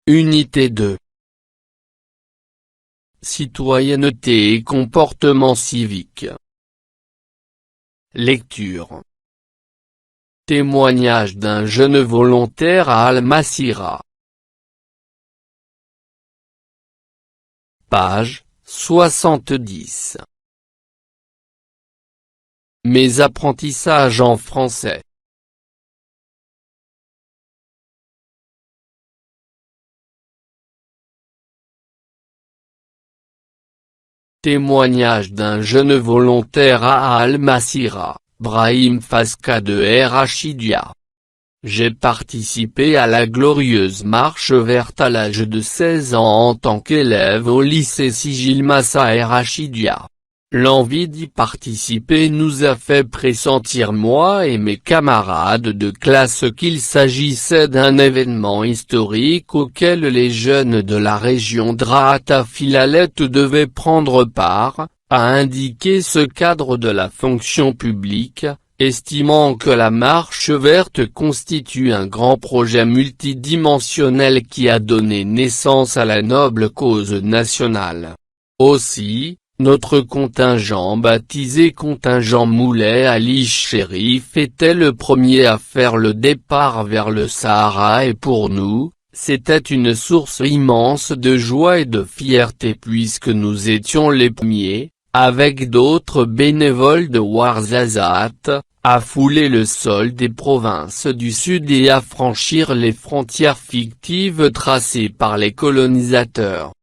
Unité 2. Citoyenneté et comportement civique. Lecture. Témoignage d'un jeune volontaire à Al-Masira. Page 70. Mes apprentissages en français. Témoignage d'un jeune volontaire à Al-Masira, Brahim Fasca de Rachidia. J'ai participé à la glorieuse marche verte à l'âge de 16 ans en tant qu'élève au lycée Sigil Massa Rachidia. L'envie d'y participer nous a fait pressentir, moi et mes camarades de classe, qu'il s'agissait d'un événement historique auquel les jeunes de la région Drahta-Philalet devaient prendre part, a indiqué ce cadre de la fonction publique, estimant que la Marche verte constitue un grand projet multidimensionnel qui a donné naissance à la noble cause nationale. Aussi, notre contingent, baptisé contingent Moulay Ali Chérif, était le premier à faire le départ vers le Sahara, et pour nous, c'était une source immense de joie et de fierté puisque nous étions les premiers, avec d'autres bénévoles de Ouarzazate, à fouler le sol des provinces du Sud et à franchir les frontières fictives tracées par les colonisateurs.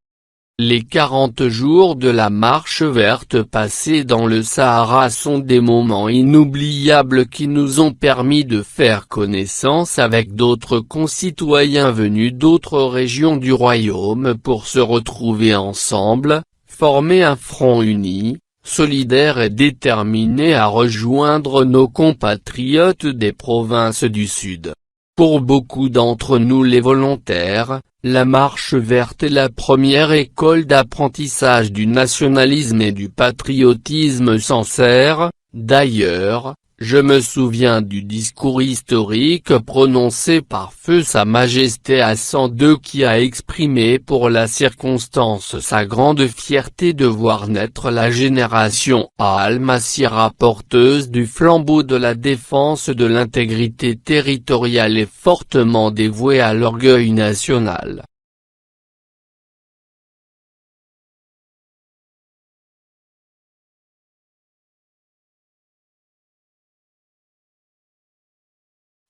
Les 40 jours de la Marche verte passés dans le Sahara sont des moments inoubliables qui nous ont permis de faire connaissance avec d'autres concitoyens venus d'autres régions du royaume pour se retrouver ensemble, former un front uni, solidaire et déterminé à rejoindre nos compatriotes des provinces du Sud. Pour beaucoup d'entre nous les volontaires, la Marche verte est la première école d'apprentissage du nationalisme et du patriotisme sincère. D'ailleurs, je me souviens du discours historique prononcé par Feu Sa Majesté Hassan II qui a exprimé pour la circonstance sa grande fierté de voir naître la génération à Al-Masira porteuse du flambeau de la défense de l'intégrité territoriale et fortement dévouée à l'orgueil national.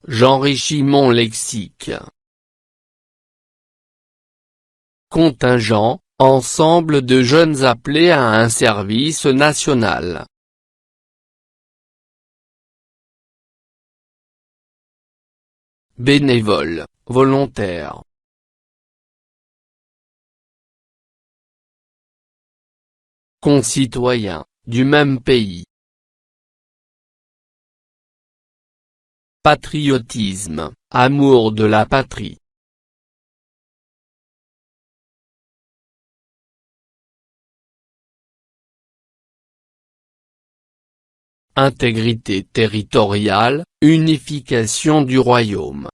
J'enrichis mon lexique. Contingent, ensemble de jeunes appelés à un service national. Bénévole, volontaire. Concitoyen, du même pays. Patriotisme, amour de la patrie. Intégrité territoriale, unification du royaume.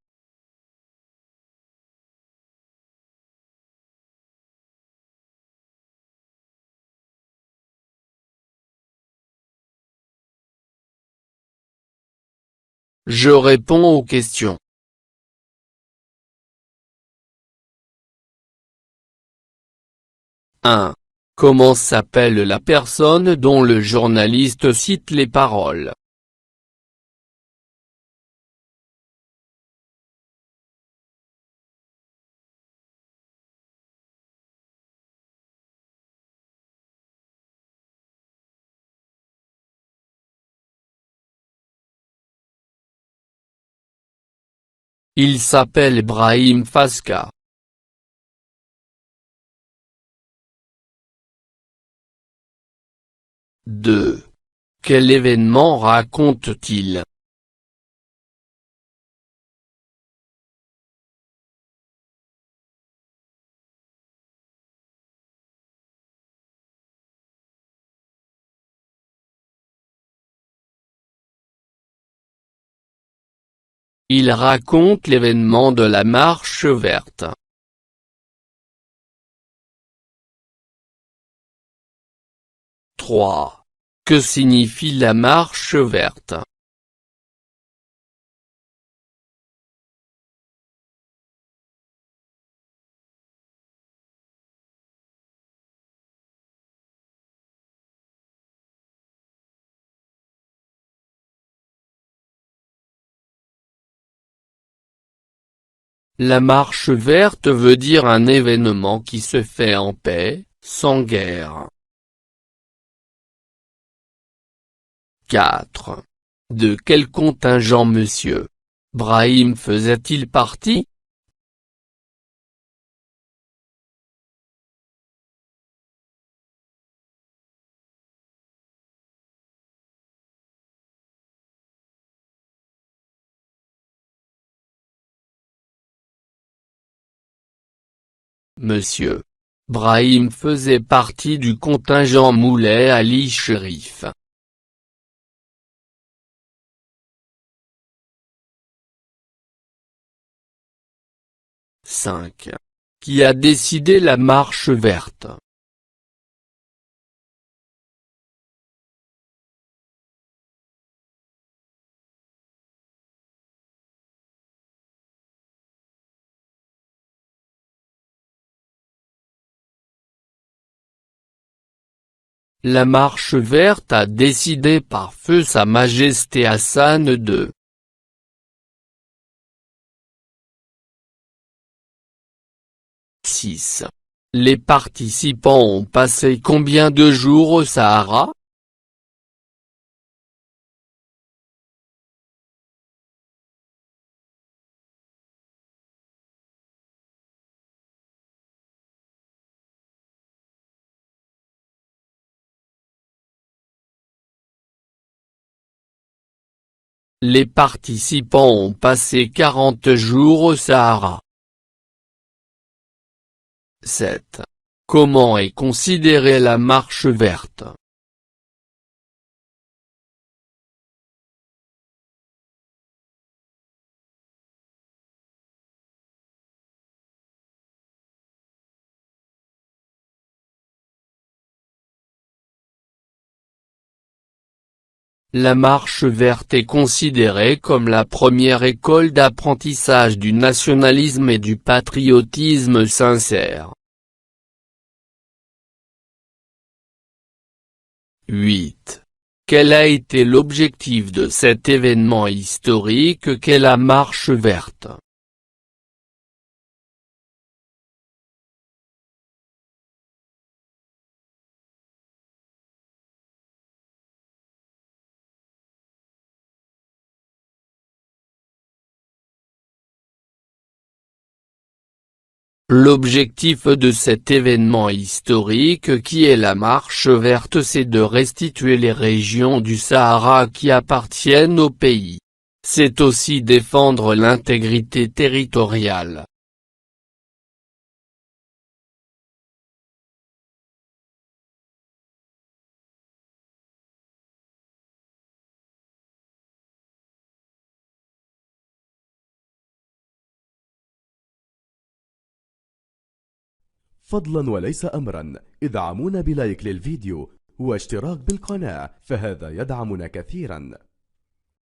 Je réponds aux questions. Comment s'appelle la personne dont le journaliste cite les paroles? Il s'appelle Brahim Fasca. Quel événement raconte-t-il? Il raconte l'événement de la Marche verte. 3. Que signifie la Marche verte? La Marche verte veut dire un événement qui se fait en paix, sans guerre. 4. De quel contingent Monsieur Brahim faisait-il partie? Monsieur Brahim faisait partie du contingent Moulay Ali Chérif. 5. Qui a décidé la Marche verte? La Marche verte a décidé par feu Sa Majesté Hassan II. 6. Les participants ont passé combien de jours au Sahara? Les participants ont passé 40 jours au Sahara. 7. Comment est considérée la Marche verte? La Marche verte est considérée comme la première école d'apprentissage du nationalisme et du patriotisme sincère. 8. Quel a été l'objectif de cet événement historique qu'est la Marche verte? L'objectif de cet événement historique qui est la Marche verte, c'est de restituer les régions du Sahara qui appartiennent au pays. C'est aussi défendre l'intégrité territoriale. فضلا وليس أمرا، ادعمونا بلايك للفيديو واشتراك بالقناة، فهذا يدعمنا كثيرا.